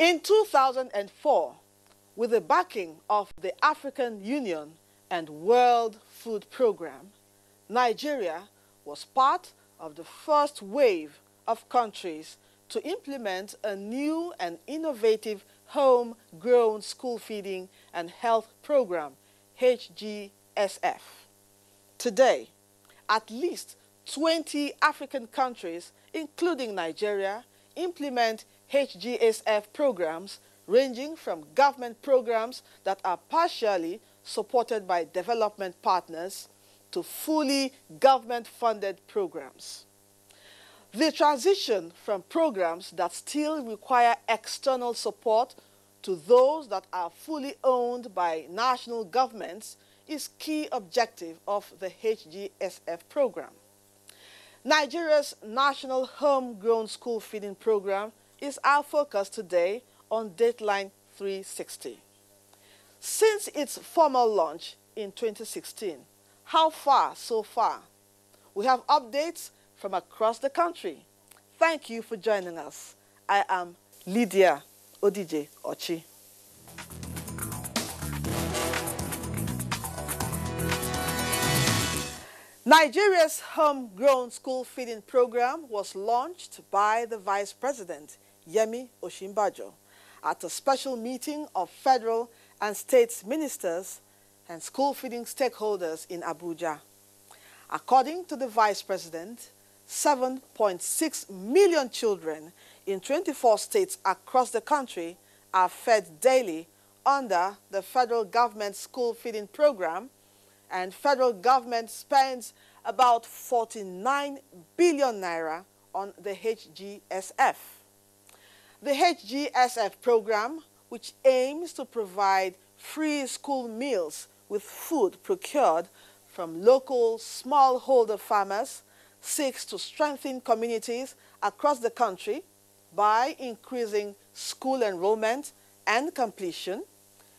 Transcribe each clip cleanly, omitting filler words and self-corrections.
In 2004, with the backing of the African Union and World Food Programme, Nigeria was part of the first wave of countries to implement a new and innovative homegrown school feeding and health program, HGSF. Today, at least 20 African countries, including Nigeria, implement HGSF programs ranging from government programs that are partially supported by development partners to fully government-funded programs. The transition from programs that still require external support to those that are fully owned by national governments is key objective of the HGSF program. Nigeria's National Homegrown School Feeding Program is our focus today on Dateline 360. Since its formal launch in 2016, how far so far? We have updates from across the country. Thank you for joining us. I am Lydia Odije Ochi. Nigeria's homegrown school feeding program was launched by the Vice President, Yemi Osinbajo, at a special meeting of federal and state ministers and school feeding stakeholders in Abuja. According to the Vice President, 7.6 million children in 24 states across the country are fed daily under the federal government school feeding program, and federal government spends about 49 billion naira on the HGSF. The HGSF program, which aims to provide free school meals with food procured from local smallholder farmers, seeks to strengthen communities across the country by increasing school enrollment and completion,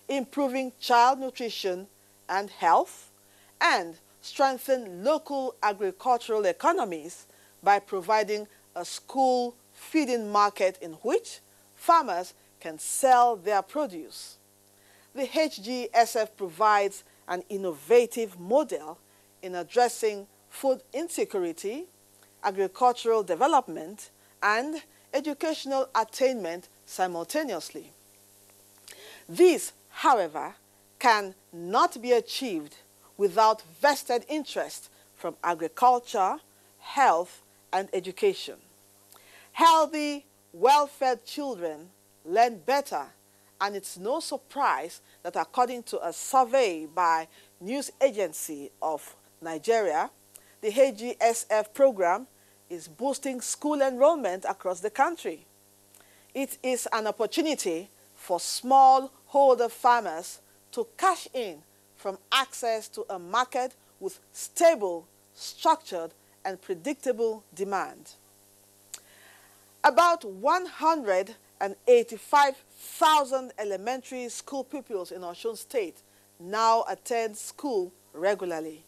improving child nutrition and health, and strengthen local agricultural economies by providing a school feeding market in which farmers can sell their produce. The HGSF provides an innovative model in addressing food insecurity, agricultural development, and educational attainment simultaneously. This, however, can not be achieved without vested interest from agriculture, health, and education. Healthy, well-fed children learn better, and it's no surprise that according to a survey by News Agency of Nigeria, the HGSF program is boosting school enrollment across the country. It is an opportunity for smallholder farmers to cash in from access to a market with stable, structured, and predictable demand. About 185,000 elementary school pupils in Osun State now attend school regularly.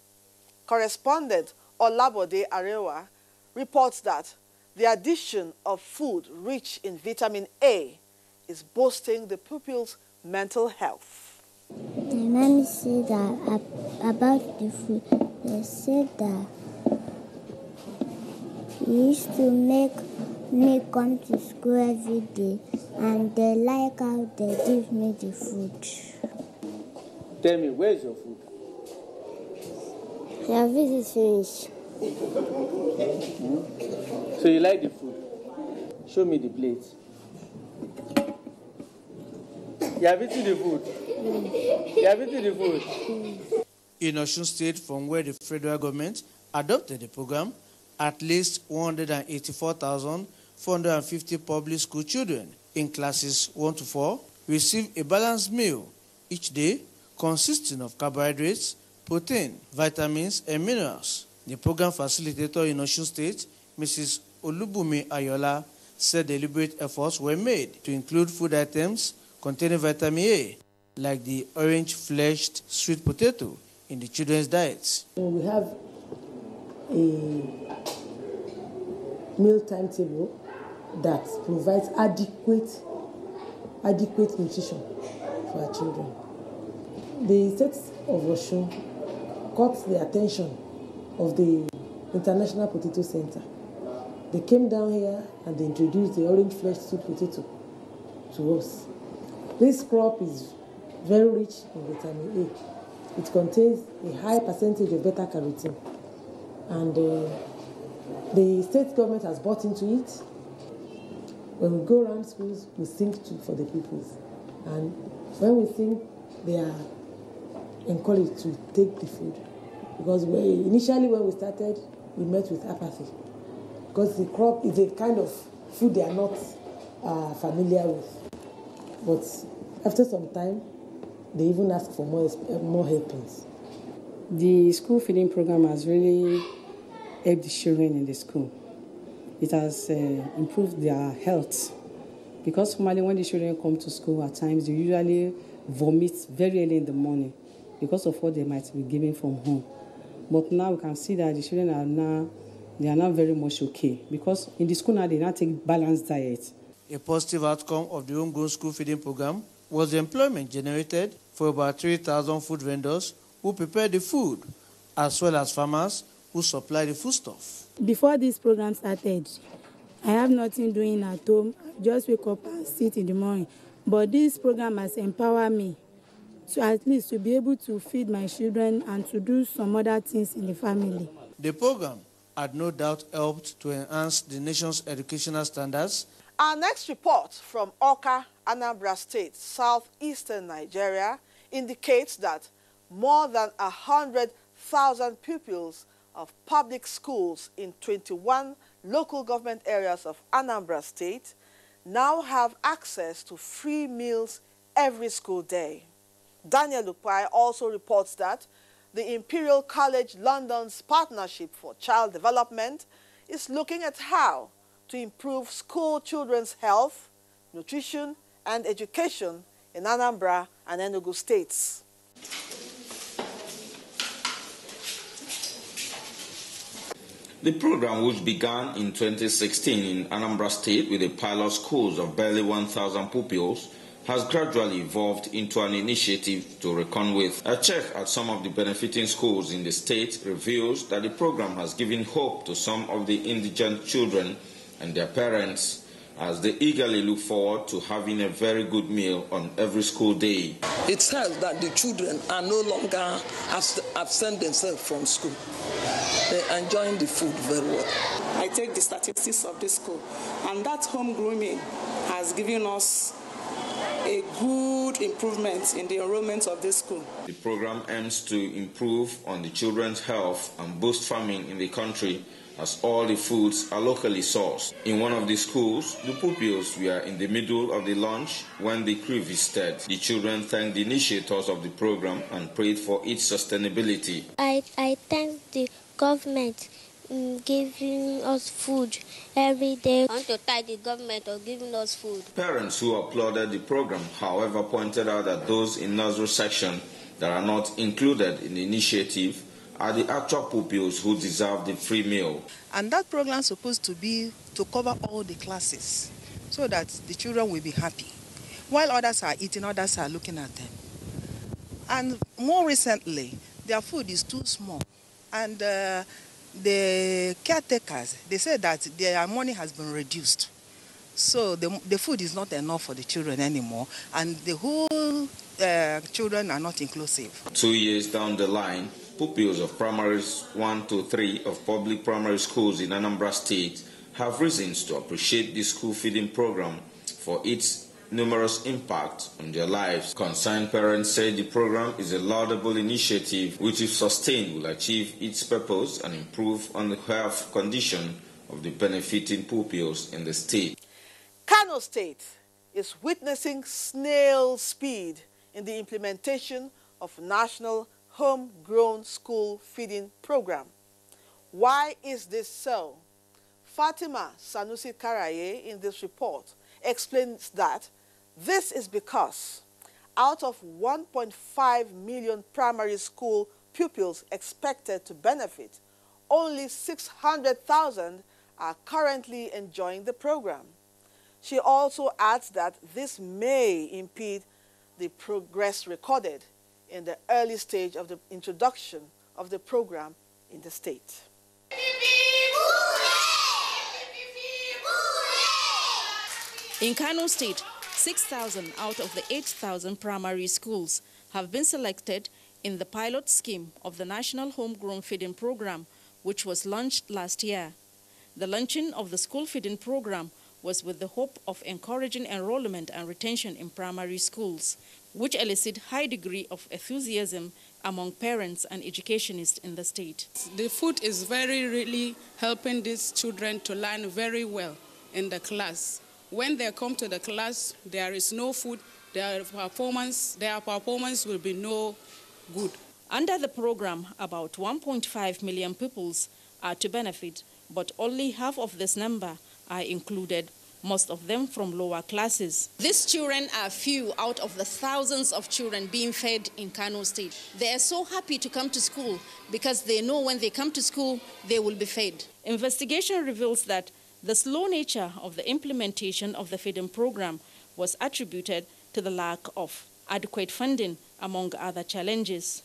Correspondent Olabode Arewa reports that the addition of food rich in vitamin A is boosting the pupils' mental health. The mommy said that about the food, they said that he used to make me come to school every day, and they like how they give me the food. Tell me, where's your food? Your visit is finished. So you like the food? Show me the plate. You have eaten the food? You have eaten the food? In Osun State, from where the federal government adopted the program, at least 184,450 public school children in classes 1 to 4 receive a balanced meal each day consisting of carbohydrates, protein, vitamins, and minerals. The program facilitator in Osun State, Mrs. Olubumi Ayola, said deliberate efforts were made to include food items containing vitamin A, like the orange-fleshed sweet potato, in the children's diets. We have a meal timetable that provides adequate adequate nutrition for our children. The state of Osun caught the attention of the International Potato Center. They came down here and they introduced the orange-fleshed sweet potato to us. This crop is very rich in vitamin A. It contains a high percentage of beta-carotene. And the state government has bought into it. When we go around schools, we sing for the pupils. And when we sing, they are encouraged to take the food. Because initially when we started, we met with apathy. Because the crop is a kind of food they are not familiar with. But after some time, they even ask for more helpings. The school feeding program has really helped the children in the school. It has improved their health. Because normally when the children come to school at times, they usually vomit very early in the morning because of what they might be given from home. But now we can see that the children are now very much okay. Because in the school now, they now take balanced diet. A positive outcome of the homegrown school feeding program was the employment generated for about 3,000 food vendors who prepare the food, as well as farmers who supply the foodstuff. Before this program started, I have nothing doing at home. I just wake up and sit in the morning. But this program has empowered me to at least to be able to feed my children and to do some other things in the family. The program had no doubt helped to enhance the nation's educational standards. Our next report from Awka, Anambra State, southeastern Nigeria, indicates that more than 100,000 pupils of public schools in 21 local government areas of Anambra State now have access to free meals every school day. Daniel Lupai also reports that the Imperial College London's Partnership for Child Development is looking at how to improve school children's health, nutrition, and education in Anambra and Enugu states. The program, which began in 2016 in Anambra State with a pilot schools of barely 1,000 pupils, has gradually evolved into an initiative to reckon with. A check at some of the benefiting schools in the state reveals that the program has given hope to some of the indigent children and their parents as they eagerly look forward to having a very good meal on every school day. It tells that the children are no longer absent themselves from school. They're enjoying the food very well. I take the statistics of the school, and that home grooming has given us a good improvement in the enrollment of this school. The program aims to improve on the children's health and boost farming in the country, as all the foods are locally sourced. In one of the schools, the pupils were in the middle of the lunch when the crew visited. The children thanked the initiators of the program and prayed for its sustainability. I thank the government giving us food every day. I want to thank the government for giving us food. Parents who applauded the program, however, pointed out that those in nursery section that are not included in the initiative are the actual pupils who deserve the free meal. And that program is supposed to be to cover all the classes so that the children will be happy. While others are eating, others are looking at them. And more recently, their food is too small. And the caretakers, they say that their money has been reduced. So the food is not enough for the children anymore. And the whole children are not inclusive. 2 years down the line, pupils of primaries 1 to 3 of public primary schools in Anambra State have reasons to appreciate the school feeding program for its numerous impacts on their lives. Concerned parents say the program is a laudable initiative which, if sustained, will achieve its purpose and improve on the health condition of the benefiting pupils in the state. Kano State is witnessing snail speed in the implementation of National Homegrown School Feeding Program. Why is this so? Fatima Sanusi Karaye in this report explains that this is because out of 1.5 million primary school pupils expected to benefit, only 600,000 are currently enjoying the program. She also adds that this may impede the progress recorded in the early stage of the introduction of the program in the state. In Kano State, 6,000 out of the 8,000 primary schools have been selected in the pilot scheme of the National Homegrown Feeding Program, which was launched last year. The launching of the school feeding program was with the hope of encouraging enrollment and retention in primary schools, which elicit high degree of enthusiasm among parents and educationists in the state. The food is really helping these children to learn very well in the class. When they come to the class, there is no food, their performance will be no good. Under the program, about 1.5 million pupils are to benefit, but only half of this number are included, most of them from lower classes. These children are few out of the thousands of children being fed in Kano State. They are so happy to come to school because they know when they come to school, they will be fed. Investigation reveals that the slow nature of the implementation of the feeding program was attributed to the lack of adequate funding, among other challenges.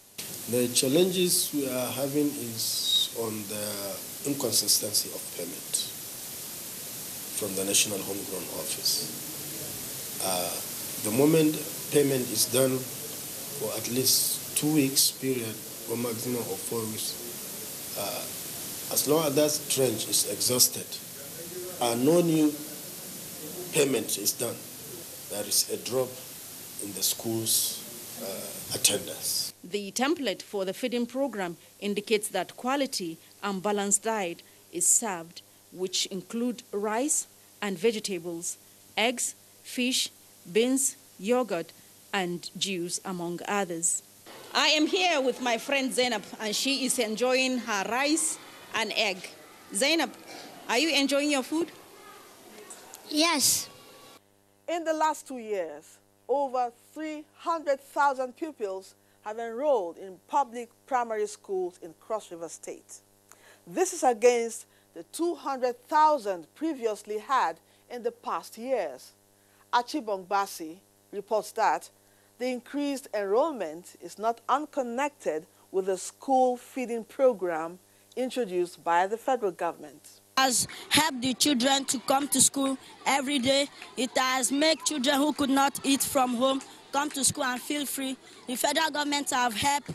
The challenges we are having is on the inconsistency of payment from the National Homegrown Office. The moment payment is done for at least 2 weeks period or maximum of 4 weeks, as long as that tranche is exhausted and no new payment is done, there is a drop in the school's attendance. The template for the feeding program indicates that quality and balanced diet is served, which include rice and vegetables, eggs, fish, beans, yogurt, and juice, among others. I am here with my friend Zainab, and she is enjoying her rice and egg. Zainab, are you enjoying your food? Yes. In the last 2 years, over 300,000 pupils have enrolled in public primary schools in Cross River State. This is against the 200,000 previously had in the past years. Achibongbasi reports that the increased enrollment is not unconnected with the school feeding program introduced by the federal government. Has helped the children to come to school every day. It has made children who could not eat from home come to school and feel free. The federal government have helped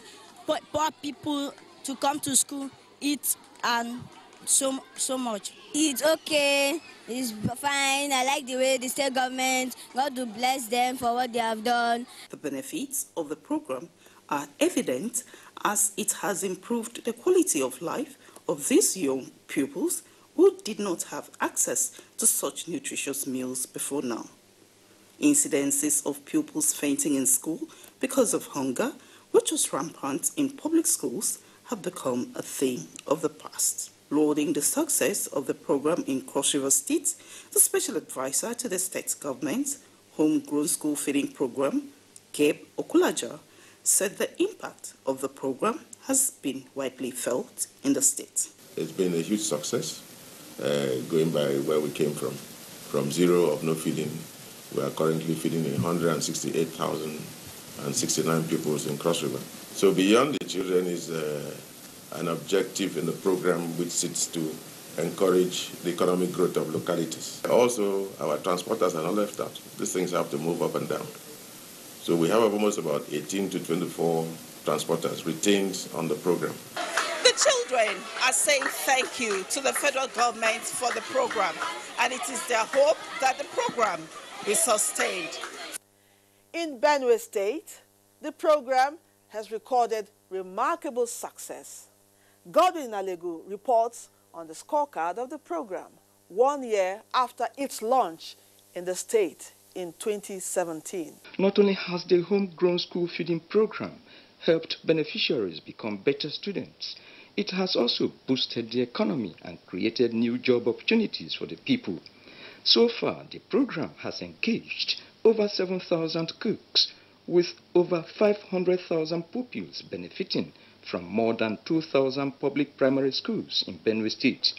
poor people to come to school, eat, and so much. It's okay, it's fine. I like the way the state government, God to bless them for what they have done. The benefits of the program are evident as it has improved the quality of life of these young pupils who did not have access to such nutritious meals before now. Incidences of pupils fainting in school because of hunger, which was rampant in public schools, have become a thing of the past. Lauding the success of the program in Cross River State, the Special Advisor to the state government, Homegrown School Feeding Program, Gabe Okulaja, said the impact of the program has been widely felt in the state. It's been a huge success, going by where we came from. From zero of no feeding, we are currently feeding 168,069 pupils in Cross River. So beyond the children is an objective in the program which seeks to encourage the economic growth of localities. Also, our transporters are not left out. These things have to move up and down. So we have almost about 18 to 24 transporters retained on the program. The children are saying thank you to the federal government for the program, and it is their hope that the program be sustained. In Benue State, the program has recorded remarkable success. Godwin Alegu reports on the scorecard of the program 1 year after its launch in the state in 2017. Not only has the homegrown school feeding program helped beneficiaries become better students, it has also boosted the economy and created new job opportunities for the people. So far, the program has engaged over 7,000 cooks, with over 500,000 pupils benefiting from more than 2,000 public primary schools in Benue State.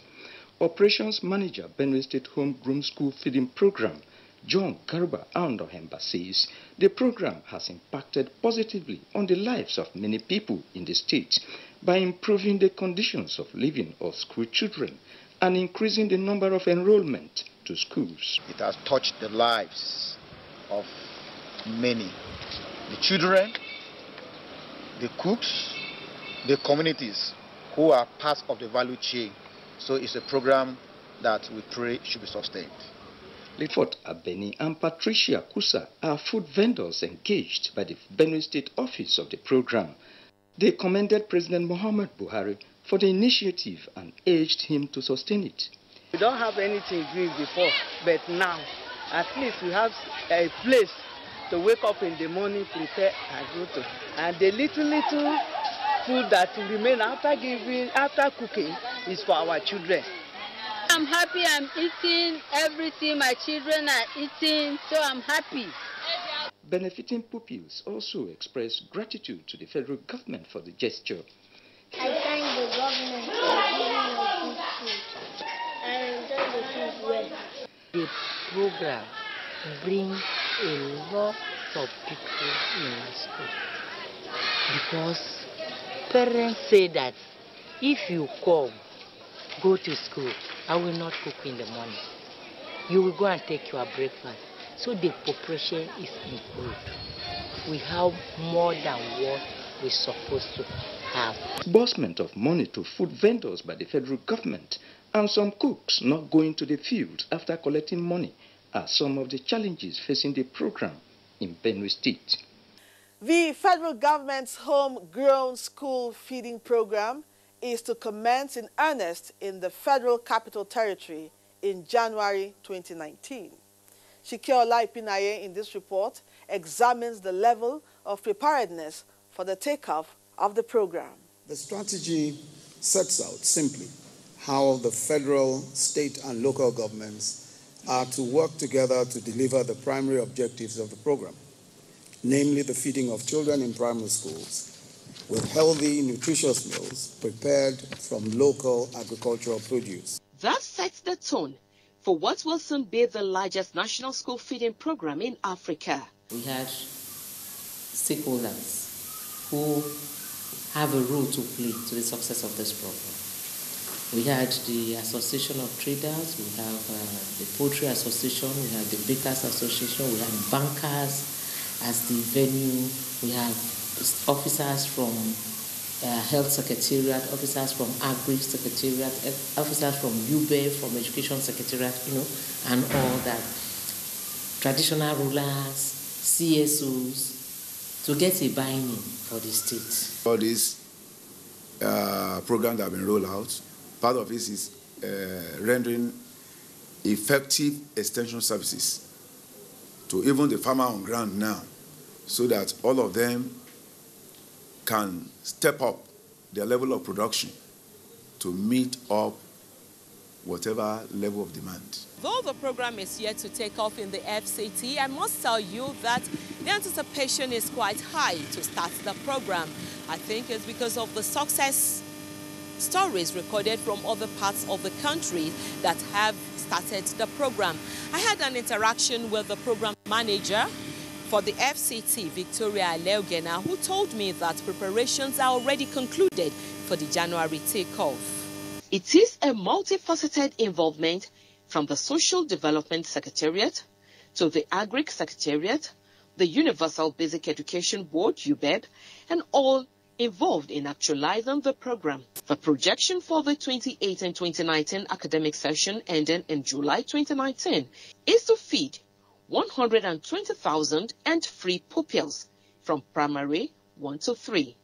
Operations Manager, Benue State Homegrown School Feeding Program, John Garba Andohemba says the program has impacted positively on the lives of many people in the state by improving the conditions of living of school children and increasing the number of enrollment to schools. It has touched the lives of many, the children, the cooks, the communities who are part of the value chain. So it's a program that we pray should be sustained. Clifford Abeni and Patricia Kusa are food vendors engaged by the Benue State Office of the program. They commended President Muhammad Buhari for the initiative and urged him to sustain it. We don't have anything doing before, but now at least we have a place to wake up in the morning, prepare and go to. And the little food that will remain after cooking is for our children. I'm happy I'm eating everything my children are eating, so I'm happy. Benefiting pupils also expressed gratitude to the federal government for the gesture. I thank the government for giving us good food. I enjoy the food well. The program brings a lot of people in the school because parents say that if you come, go to school, I will not cook in the morning. You will go and take your breakfast. So the preparation is improved. We have more than what we're supposed to have. Disbursement of money to food vendors by the federal government and some cooks not going to the field after collecting money are some of the challenges facing the program in Benue State. The federal government's homegrown school feeding program is to commence in earnest in the Federal Capital Territory in January 2019. Shikiola Ipinaye in this report examines the level of preparedness for the takeoff of the program. The strategy sets out simply how the federal, state and local governments are to work together to deliver the primary objectives of the program, namely the feeding of children in primary schools with healthy, nutritious meals prepared from local agricultural produce. That sets the tone for what will soon be the largest national school feeding program in Africa. We had stakeholders who have a role to play to the success of this program. We had the Association of Traders, we have the Poultry Association, we have the Bakers Association, we have bankers as the venue, we have officers from Health Secretariat, officers from Agri Secretariat, officers from UBE, from Education Secretariat, and all that. Traditional rulers, CSOs, to get a buy-in for the state. All these programs that have been rolled out, part of this is rendering effective extension services to even the farmer on ground now, so that all of them can step up their level of production to meet up whatever level of demand. Though the program is yet to take off in the FCT, I must tell you that the anticipation is quite high to start the program. I think it's because of the success stories recorded from other parts of the country that have started the program. I had an interaction with the program manager for the FCT, Victoria Leogena, who told me that preparations are already concluded for the January takeoff. It is a multifaceted involvement from the Social Development Secretariat to the Agri Secretariat, the Universal Basic Education Board, UBEB, and all involved in actualizing the program. The projection for the 2018 and 2019 academic session ending in July 2019 is to feed 120,000 and free pupils from primary 1 to 3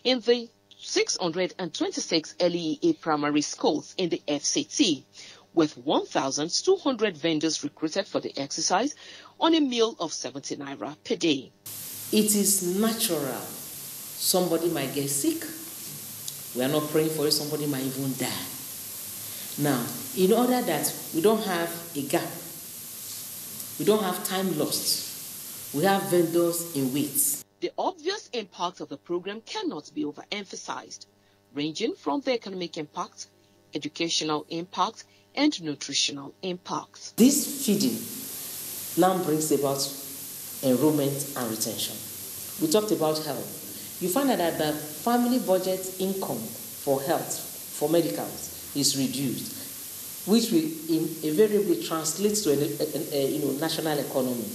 in the 626 LEA primary schools in the FCT, with 1,200 vendors recruited for the exercise on a meal of 70 naira per day. It is natural. Somebody might get sick. We are not praying for it. Somebody might even die. Now, in order that we don't have a gap, we don't have time lost, we have vendors in wait. The obvious impact of the program cannot be overemphasized, ranging from the economic impact, educational impact, and nutritional impact. This feeding now brings about enrollment and retention. We talked about health. You find out that the family budget income for health, for medicals, is reduced, which will invariably translate to a national economy.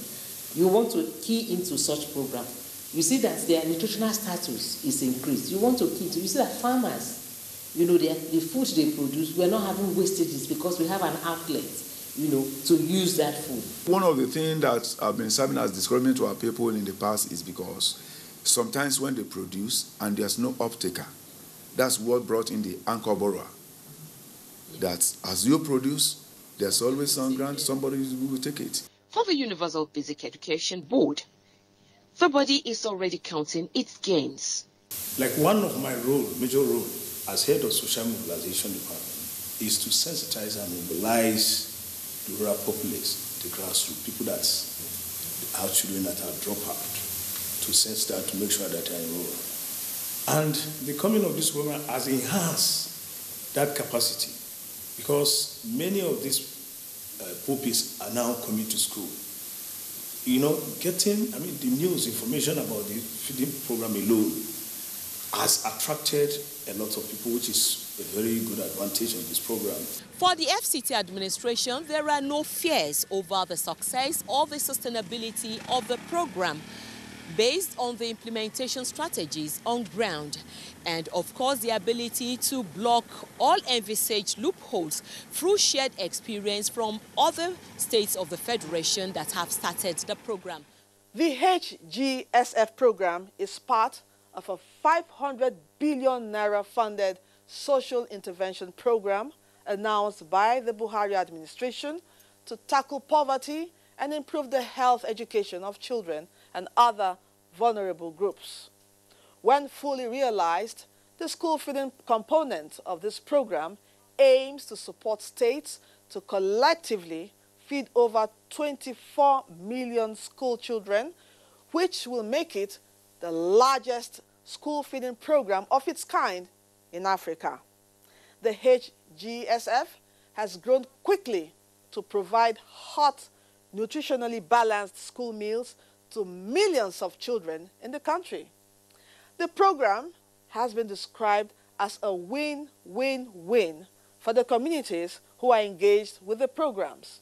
You want to key into such program. You see that their nutritional status is increased. You want to key into, you see that farmers, the food they produce, we're not having wastages because we have an outlet, to use that food. One of the things that have been serving as discouragement to our people in the past is because sometimes when they produce and there's no off-taker, that's what brought in the anchor borrower. That as you produce, there's always some grant, somebody will take it. For the Universal Basic Education Board, everybody is already counting its gains. Like one of my major role as head of social mobilization department is to sensitize and mobilize the rural populace, the grassroots, people our children that are drop out, to sensitize, to make sure that they are enrolled. And the coming of this woman has enhanced that capacity because many of these pupils are now coming to school. Getting the news, information about the feeding program alone has attracted a lot of people, which is a very good advantage of this program. For the FCT administration, there are no fears over the success or the sustainability of the program based on the implementation strategies on ground and, of course, the ability to block all envisaged loopholes through shared experience from other states of the Federation that have started the program. The HGSF program is part of a 500 billion naira funded social intervention program announced by the Buhari administration to tackle poverty and improve the health education of children and other vulnerable groups. When fully realized, the school feeding component of this program aims to support states to collectively feed over 24 million school children, which will make it the largest school feeding program of its kind in Africa. The HGSF has grown quickly to provide hot, nutritionally balanced school meals to millions of children in the country. The program has been described as a win-win-win for the communities who are engaged with the programs.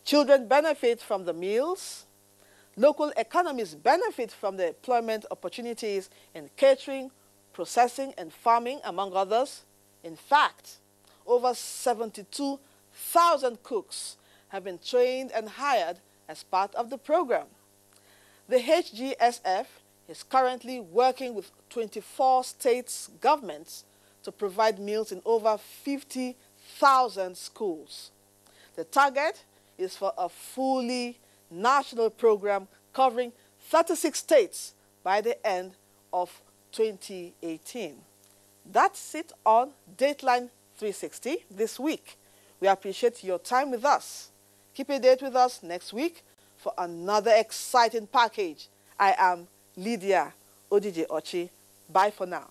Children benefit from the meals. Local economies benefit from the employment opportunities in catering, processing, and farming, among others. In fact, over 72,000 cooks have been trained and hired as part of the program. The HGSF is currently working with 24 states' governments to provide meals in over 50,000 schools. The target is for a fully national program covering 36 states by the end of 2018. That's it on Dateline 360 this week. We appreciate your time with us. Keep a date with us next week for another exciting package. I am Lydia Odije Ochi. Bye for now.